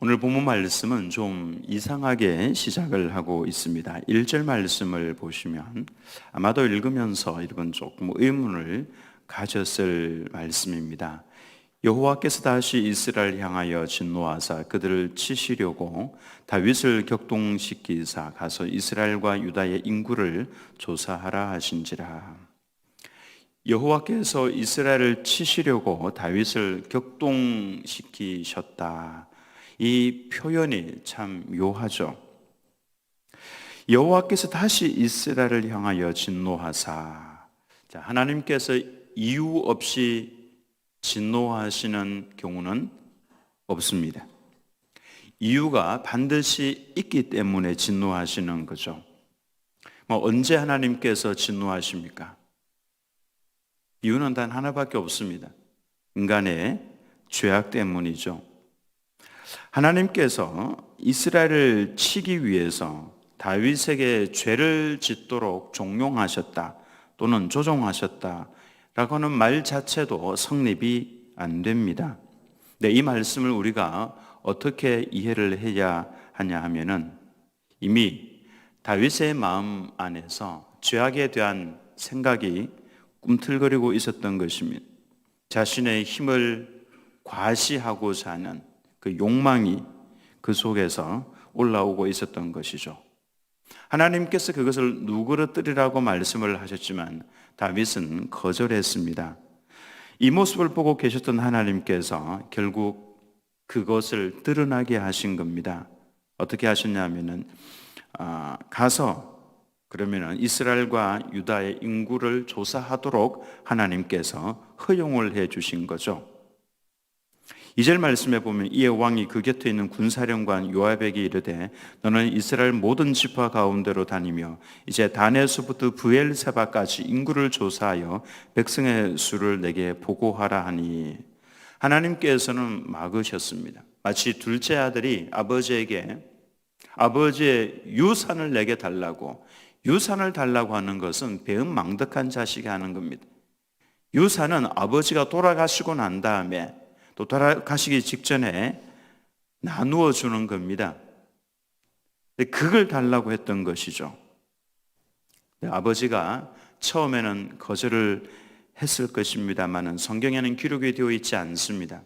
오늘 본문 말씀은 좀 이상하게 시작을 하고 있습니다. 1절 말씀을 보시면 아마도 읽으면서 이런 조금 의문을 가졌을 말씀입니다. 여호와께서 다시 이스라엘 향하여 진노하사 그들을 치시려고 다윗을 격동시키사 가서 이스라엘과 유다의 인구를 조사하라 하신지라. 여호와께서 이스라엘을 치시려고 다윗을 격동시키셨다. 이 표현이 참 묘하죠. 여호와께서 다시 이스라엘을 향하여 진노하사. 하나님께서 이유 없이 진노하시는 경우는 없습니다. 이유가 반드시 있기 때문에 진노하시는 거죠. 언제 하나님께서 진노하십니까? 이유는 단 하나밖에 없습니다. 인간의 죄악 때문이죠. 하나님께서 이스라엘을 치기 위해서 다윗에게 죄를 짓도록 종용하셨다 또는 조종하셨다라고 하는 말 자체도 성립이 안 됩니다. 이 말씀을 우리가 어떻게 이해를 해야 하냐 하면은 이미 다윗의 마음 안에서 죄악에 대한 생각이 꿈틀거리고 있었던 것입니다. 자신의 힘을 과시하고자 하는 그 욕망이 그 속에서 올라오고 있었던 것이죠. 하나님께서 그것을 누그러뜨리라고 말씀을 하셨지만 다윗은 거절했습니다. 이 모습을 보고 계셨던 하나님께서 결국 그것을 드러나게 하신 겁니다. 어떻게 하셨냐면은 가서 그러면은 이스라엘과 유다의 인구를 조사하도록 하나님께서 허용을 해 주신 거죠. 2절 말씀에 보면 이에 왕이 그 곁에 있는 군사령관 요압에게 이르되 너는 이스라엘 모든 지파 가운데로 다니며 이제 다네스부터 브엘세바까지 인구를 조사하여 백성의 수를 내게 보고하라 하니. 하나님께서는 막으셨습니다. 마치 둘째 아들이 아버지에게 아버지의 유산을 내게 달라고, 유산을 달라고 하는 것은 배은망덕한 자식이 하는 겁니다. 유산은 아버지가 돌아가시고 난 다음에 또 돌아가시기 직전에 나누어 주는 겁니다. 그걸 달라고 했던 것이죠. 아버지가 처음에는 거절을 했을 것입니다만 성경에는 기록이 되어 있지 않습니다.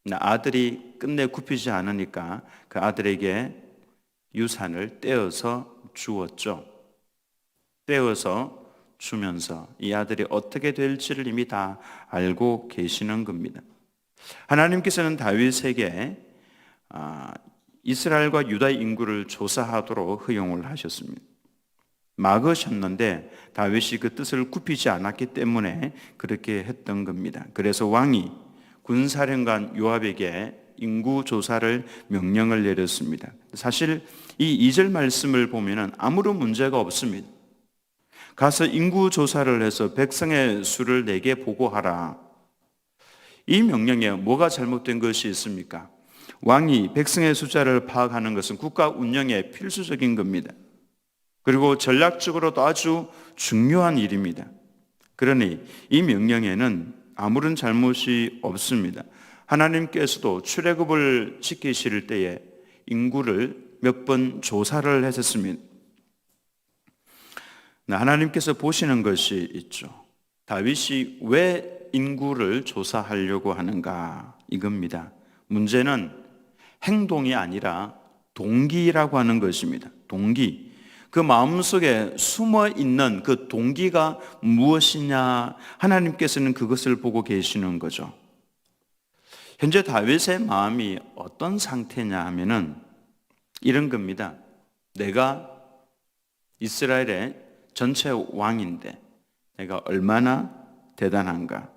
아들이 끝내 굽히지 않으니까 그 아들에게 유산을 떼어서 주었죠. 떼어서 주면서 이 아들이 어떻게 될지를 이미 다 알고 계시는 겁니다. 하나님께서는 다윗에게 이스라엘과 유다 인구를 조사하도록 허용을 하셨습니다. 막으셨는데 다윗이 그 뜻을 굽히지 않았기 때문에 그렇게 했던 겁니다. 그래서 왕이 군사령관 요압에게 인구 조사를 명령을 내렸습니다. 사실 이 2절 말씀을 보면 아무런 문제가 없습니다. 가서 인구 조사를 해서 백성의 수를 내게 보고하라. 이 명령에 뭐가 잘못된 것이 있습니까? 왕이 백성의 숫자를 파악하는 것은 국가 운영에 필수적인 겁니다. 그리고 전략적으로도 아주 중요한 일입니다. 그러니 이 명령에는 아무런 잘못이 없습니다. 하나님께서도 출애굽을 지키실 때에 인구를 몇 번 조사를 하셨습니다. 하나님께서 보시는 것이 있죠. 다윗이 왜 인구를 조사하려고 하는가 이겁니다. 문제는 행동이 아니라 동기라고 하는 것입니다. 동기. 그 마음속에 숨어 있는 그 동기가 무엇이냐, 하나님께서는 그것을 보고 계시는 거죠. 현재 다윗의 마음이 어떤 상태냐 하면은 이런 겁니다. 내가 이스라엘의 전체 왕인데 내가 얼마나 대단한가,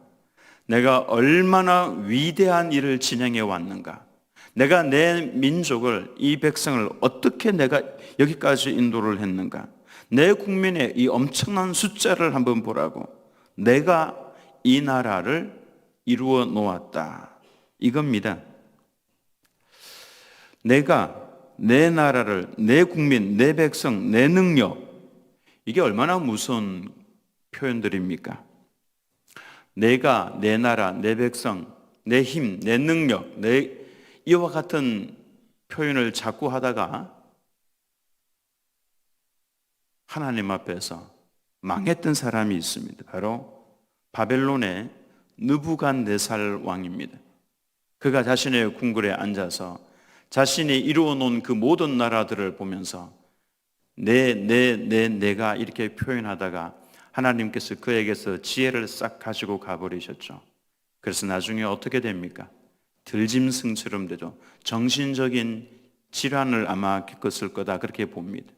내가 얼마나 위대한 일을 진행해 왔는가, 내가 내 민족을, 이 백성을 어떻게 내가 여기까지 인도를 했는가, 내 국민의 이 엄청난 숫자를 한번 보라고, 내가 이 나라를 이루어 놓았다 이겁니다. 내가 내 나라를, 내 국민, 내 백성, 내 능력, 이게 얼마나 무서운 표현들입니까? 내가, 내 나라, 내 백성, 내 힘, 내 능력, 이와 같은 표현을 자꾸 하다가 하나님 앞에서 망했던 사람이 있습니다. 바로 바벨론의 느부갓네살 왕입니다. 그가 자신의 궁궐에 앉아서 자신이 이루어 놓은 그 모든 나라들을 보면서 내가 이렇게 표현하다가 하나님께서 그에게서 지혜를 싹 가지고 가버리셨죠. 그래서 나중에 어떻게 됩니까? 들짐승처럼 되죠. 정신적인 질환을 아마 겪었을 거다 그렇게 봅니다.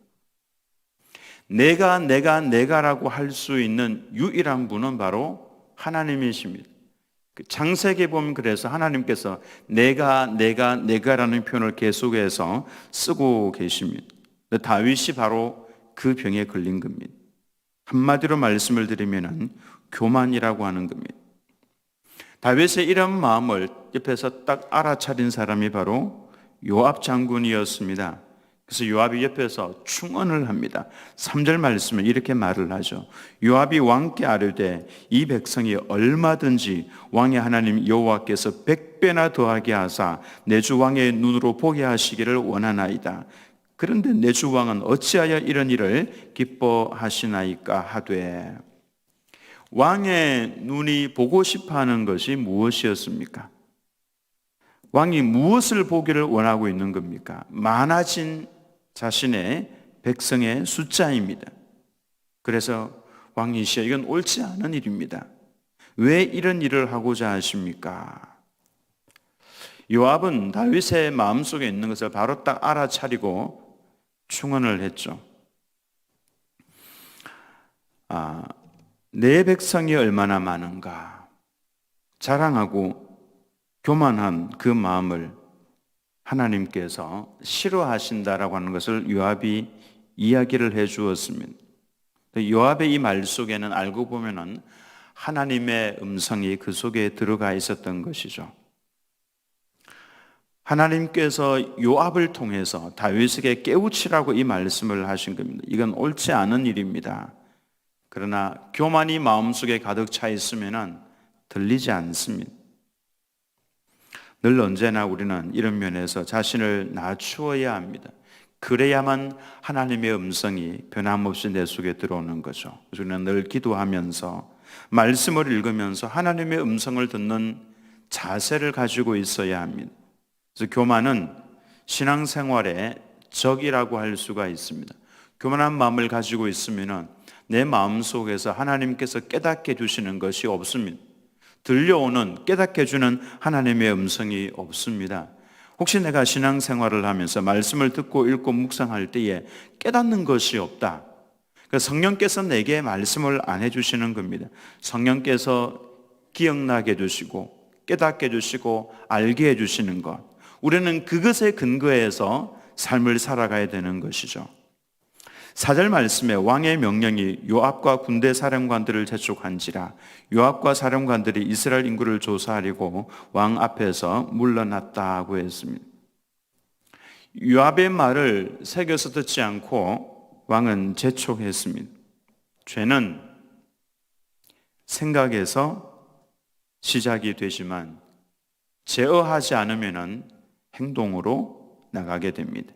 내가라고 할 수 있는 유일한 분은 바로 하나님이십니다. 창세기에 보면 그래서 하나님께서 내가라는 표현을 계속해서 쓰고 계십니다. 다윗이 바로 그 병에 걸린 겁니다. 한마디로 말씀을 드리면 교만이라고 하는 겁니다. 다윗의 이런 마음을 옆에서 딱 알아차린 사람이 바로 요압 장군이었습니다. 그래서 요압이 옆에서 충언을 합니다. 3절 말씀은 이렇게 말을 하죠. 요압이 왕께 아뢰되 이 백성이 얼마든지 왕의 하나님 여호와께서 100배나 더하게 하사 내 주 왕의 눈으로 보게 하시기를 원하나이다. 그런데 내 주 왕은 어찌하여 이런 일을 기뻐하시나이까 하되. 왕의 눈이 보고 싶어하는 것이 무엇이었습니까? 왕이 무엇을 보기를 원하고 있는 겁니까? 많아진 자신의 백성의 숫자입니다. 그래서 왕이시여 이건 옳지 않은 일입니다. 왜 이런 일을 하고자 하십니까? 요압은 다윗의 마음속에 있는 것을 바로 딱 알아차리고 충언을 했죠. 내 백성이 얼마나 많은가 자랑하고 교만한 그 마음을 하나님께서 싫어하신다라고 하는 것을 요압이 이야기를 해 주었습니다. 요압의 이 말 속에는 알고 보면은 하나님의 음성이 그 속에 들어가 있었던 것이죠. 하나님께서 요압을 통해서 다윗에게 깨우치라고 이 말씀을 하신 겁니다. 이건 옳지 않은 일입니다. 그러나 교만이 마음속에 가득 차 있으면은 들리지 않습니다. 늘 언제나 우리는 이런 면에서 자신을 낮추어야 합니다. 그래야만 하나님의 음성이 변함없이 내 속에 들어오는 거죠. 그래서 우리는 늘 기도하면서 말씀을 읽으면서 하나님의 음성을 듣는 자세를 가지고 있어야 합니다. 그래서 교만은 신앙생활의 적이라고 할 수가 있습니다. 교만한 마음을 가지고 있으면 내 마음속에서 하나님께서 깨닫게 해주시는 것이 없습니다. 들려오는 깨닫게 해주는 하나님의 음성이 없습니다. 혹시 내가 신앙생활을 하면서 말씀을 듣고 읽고 묵상할 때에 깨닫는 것이 없다. 성령께서 내게 말씀을 안 해주시는 겁니다. 성령께서 기억나게 해주시고 깨닫게 해주시고 알게 해주시는 것, 우리는 그것에 근거해서 삶을 살아가야 되는 것이죠. 4절 말씀에 왕의 명령이 요압과 군대 사령관들을 재촉한지라 요압과 사령관들이 이스라엘 인구를 조사하려고 왕 앞에서 물러났다고 했습니다. 요압의 말을 새겨서 듣지 않고 왕은 재촉했습니다. 죄는 생각에서 시작이 되지만 제어하지 않으면 행동으로 나가게 됩니다.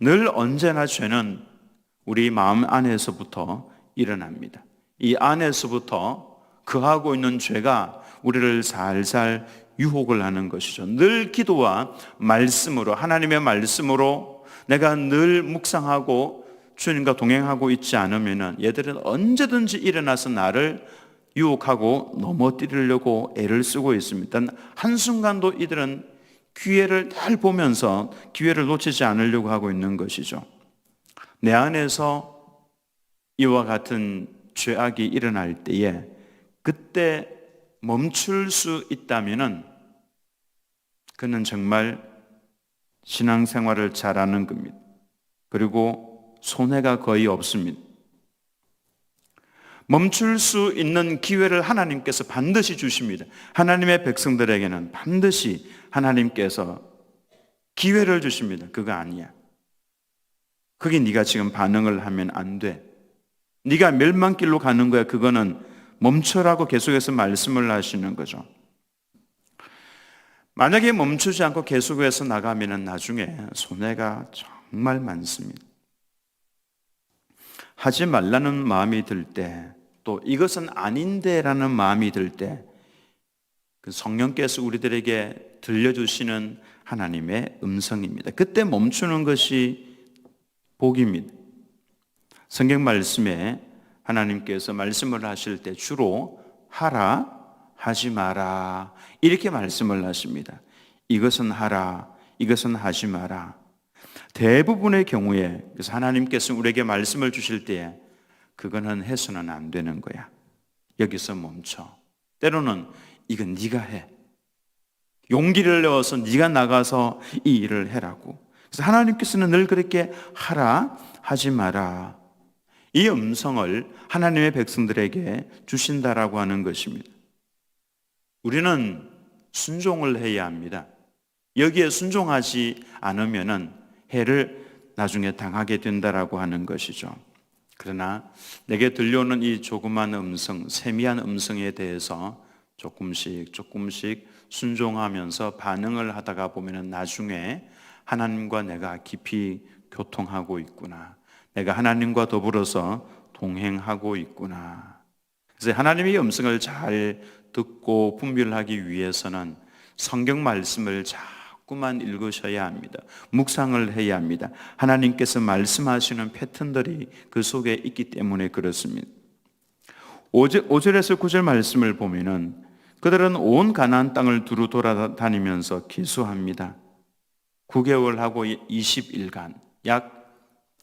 늘 언제나 죄는 우리 마음 안에서부터 일어납니다. 이 안에서부터 거하고 있는 죄가 우리를 살살 유혹을 하는 것이죠. 늘 기도와 말씀으로, 하나님의 말씀으로 내가 늘 묵상하고 주님과 동행하고 있지 않으면 얘들은 언제든지 일어나서 나를 유혹하고 넘어뜨리려고 애를 쓰고 있습니다. 한순간도 이들은 기회를 잘 보면서 기회를 놓치지 않으려고 하고 있는 것이죠. 내 안에서 이와 같은 죄악이 일어날 때에 그때 멈출 수 있다면 그는 정말 신앙생활을 잘하는 겁니다. 그리고 손해가 거의 없습니다. 멈출 수 있는 기회를 하나님께서 반드시 주십니다. 하나님의 백성들에게는 반드시 하나님께서 기회를 주십니다. 그거 아니야. 그게 네가 지금 반응을 하면 안 돼. 네가 멸망길로 가는 거야. 그거는 멈춰라고 계속해서 말씀을 하시는 거죠. 만약에 멈추지 않고 계속해서 나가면 나중에 손해가 정말 많습니다. 하지 말라는 마음이 들 때, 또 이것은 아닌데라는 마음이 들 때, 그 성령께서 우리들에게 들려주시는 하나님의 음성입니다. 그때 멈추는 것이 복입니다. 성경 말씀에 하나님께서 말씀을 하실 때 주로 하라, 하지 마라 이렇게 말씀을 하십니다. 이것은 하라, 이것은 하지 마라. 대부분의 경우에 그래서 하나님께서 우리에게 말씀을 주실 때에 그거는 해서는 안 되는 거야. 여기서 멈춰. 때로는 이건 네가 해. 용기를 내어서 네가 나가서 이 일을 해라고. 그래서 하나님께서는 늘 그렇게 하라, 하지 마라. 이 음성을 하나님의 백성들에게 주신다라고 하는 것입니다. 우리는 순종을 해야 합니다. 여기에 순종하지 않으면은 해를 나중에 당하게 된다라고 하는 것이죠. 그러나 내게 들려오는 이 조그만 음성, 세미한 음성에 대해서 조금씩 순종하면서 반응을 하다가 보면은 나중에 하나님과 내가 깊이 교통하고 있구나. 내가 하나님과 더불어서 동행하고 있구나. 그래서 하나님의 음성을 잘 듣고 분별하기 위해서는 성경 말씀을 자꾸만 읽으셔야 합니다. 묵상을 해야 합니다. 하나님께서 말씀하시는 패턴들이 그 속에 있기 때문에 그렇습니다. 5절에서 9절 말씀을 보면은 그들은 온 가나안 땅을 두루 돌아다니면서 기수합니다. 9개월하고 20일간 약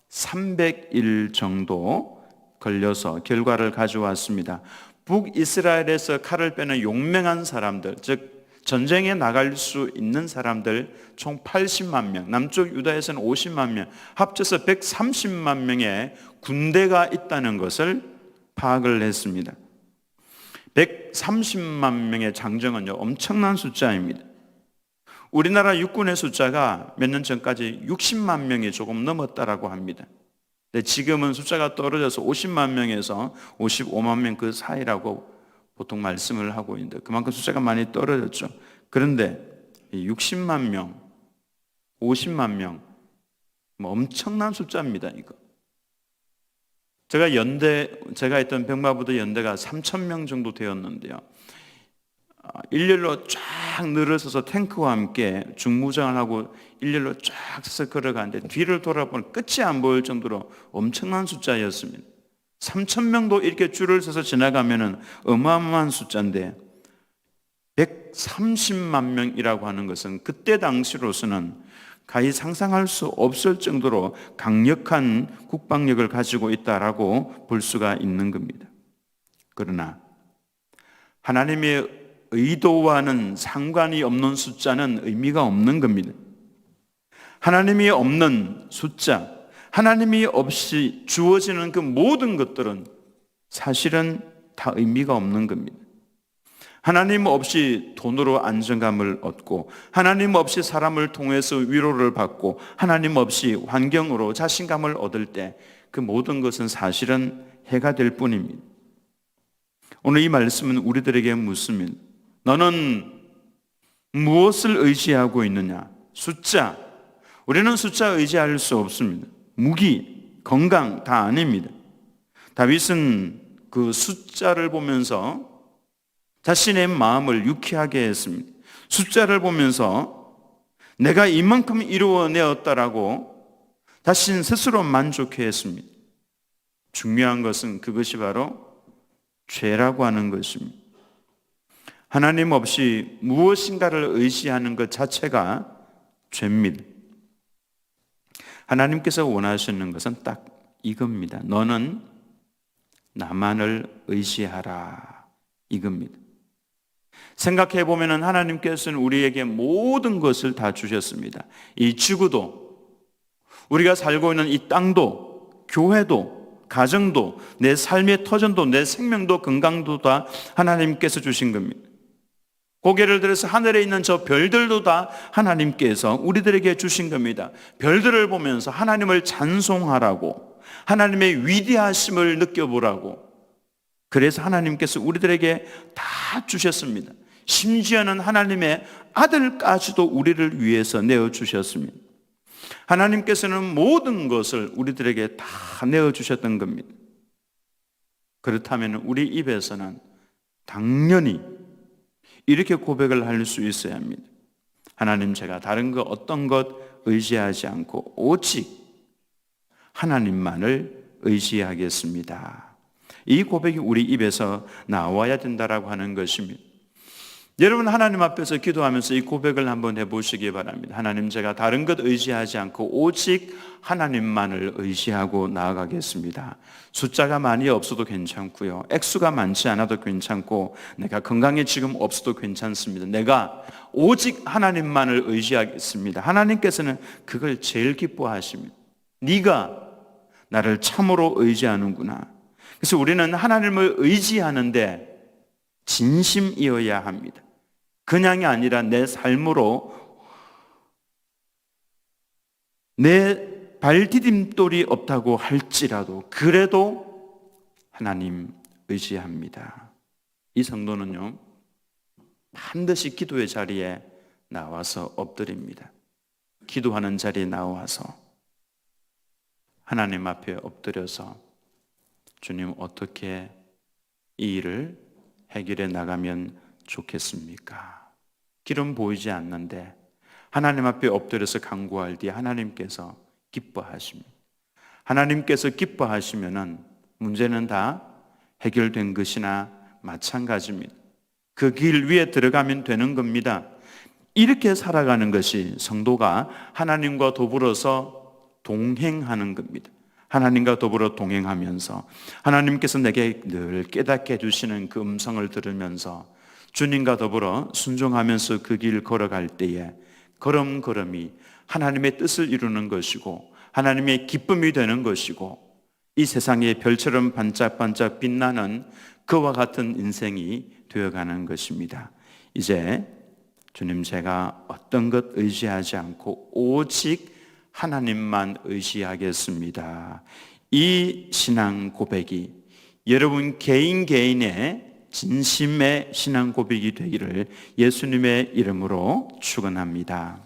300일 정도 걸려서 결과를 가져왔습니다. 북이스라엘에서 칼을 빼는 용맹한 사람들, 즉 전쟁에 나갈 수 있는 사람들 총 80만 명, 남쪽 유다에서는 50만 명, 합쳐서 130만 명의 군대가 있다는 것을 파악을 했습니다. 130만 명의 장정은요, 엄청난 숫자입니다. 우리나라 육군의 숫자가 몇 년 전까지 60만 명이 조금 넘었다라고 합니다. 근데 지금은 숫자가 떨어져서 50만 명에서 55만 명 그 사이라고 보통 말씀을 하고 있는데 그만큼 숫자가 많이 떨어졌죠. 그런데 60만 명, 50만 명, 엄청난 숫자입니다, 이거. 제가 있던 병마부대 연대가 3,000명 정도 되었는데요. 일렬로 쫙 늘어서서 탱크와 함께 중무장을 하고 일렬로 쫙 서서 걸어가는데 뒤를 돌아보면 끝이 안 보일 정도로 엄청난 숫자였습니다. 3,000명도 이렇게 줄을 서서 지나가면 어마어마한 숫자인데 130만 명이라고 하는 것은 그때 당시로서는 가히 상상할 수 없을 정도로 강력한 국방력을 가지고 있다라고 볼 수가 있는 겁니다. 그러나 하나님의 의도와는 상관이 없는 숫자는 의미가 없는 겁니다. 하나님이 없는 숫자, 하나님이 없이 주어지는 그 모든 것들은 사실은 다 의미가 없는 겁니다. 하나님 없이 돈으로 안정감을 얻고, 하나님 없이 사람을 통해서 위로를 받고, 하나님 없이 환경으로 자신감을 얻을 때 그 모든 것은 사실은 해가 될 뿐입니다. 오늘 이 말씀은 우리들에게 묻습니다. 너는 무엇을 의지하고 있느냐? 숫자. 우리는 숫자 의지할 수 없습니다. 무기, 건강 다 아닙니다. 다윗은 그 숫자를 보면서 자신의 마음을 유쾌하게 했습니다. 숫자를 보면서 내가 이만큼 이루어내었다라고 자신 스스로 만족해 했습니다. 중요한 것은 그것이 바로 죄라고 하는 것입니다. 하나님 없이 무엇인가를 의지하는 것 자체가 죄입니다. 하나님께서 원하시는 것은 딱 이겁니다. 너는 나만을 의지하라. 이겁니다. 생각해 보면 하나님께서는 우리에게 모든 것을 다 주셨습니다. 이 지구도, 우리가 살고 있는 이 땅도, 교회도, 가정도, 내 삶의 터전도, 내 생명도, 건강도 다 하나님께서 주신 겁니다. 고개를 들어서 하늘에 있는 저 별들도 다 하나님께서 우리들에게 주신 겁니다. 별들을 보면서 하나님을 찬송하라고, 하나님의 위대하심을 느껴보라고. 그래서 하나님께서 우리들에게 다 주셨습니다. 심지어는 하나님의 아들까지도 우리를 위해서 내어주셨습니다. 하나님께서는 모든 것을 우리들에게 다 내어주셨던 겁니다. 그렇다면 우리 입에서는 당연히 이렇게 고백을 할 수 있어야 합니다. 하나님, 제가 다른 거 어떤 것 의지하지 않고 오직 하나님만을 의지하겠습니다. 이 고백이 우리 입에서 나와야 된다라고 하는 것입니다. 여러분, 하나님 앞에서 기도하면서 이 고백을 한번 해보시기 바랍니다. 하나님, 제가 다른 것 의지하지 않고 오직 하나님만을 의지하고 나아가겠습니다. 숫자가 많이 없어도 괜찮고요, 액수가 많지 않아도 괜찮고, 내가 건강에 지금 없어도 괜찮습니다. 내가 오직 하나님만을 의지하겠습니다. 하나님께서는 그걸 제일 기뻐하십니다. 네가 나를 참으로 의지하는구나. 그래서 우리는 하나님을 의지하는데 진심이어야 합니다. 그냥이 아니라 내 삶으로 내 발디딤돌이 없다고 할지라도 그래도 하나님 의지합니다. 이 성도는요, 반드시 기도의 자리에 나와서 엎드립니다. 기도하는 자리에 나와서 하나님 앞에 엎드려서 주님, 어떻게 이 일을 해결해 나가면 좋겠습니까? 길은 보이지 않는데 하나님 앞에 엎드려서 간구할 때 하나님께서 기뻐하십니다. 하나님께서 기뻐하시면은 문제는 다 해결된 것이나 마찬가지입니다. 그 길 위에 들어가면 되는 겁니다. 이렇게 살아가는 것이 성도가 하나님과 더불어서 동행하는 겁니다. 하나님과 더불어 동행하면서 하나님께서 내게 늘 깨닫게 해주시는 그 음성을 들으면서 주님과 더불어 순종하면서 그 길 걸어갈 때에 걸음걸음이 하나님의 뜻을 이루는 것이고 하나님의 기쁨이 되는 것이고 이 세상의 별처럼 반짝반짝 빛나는 그와 같은 인생이 되어가는 것입니다. 이제 주님, 제가 어떤 것 의지하지 않고 오직 하나님만 의지하겠습니다. 이 신앙 고백이 여러분 개인의 진심의 신앙 고백이 되기를 예수님의 이름으로 축원합니다.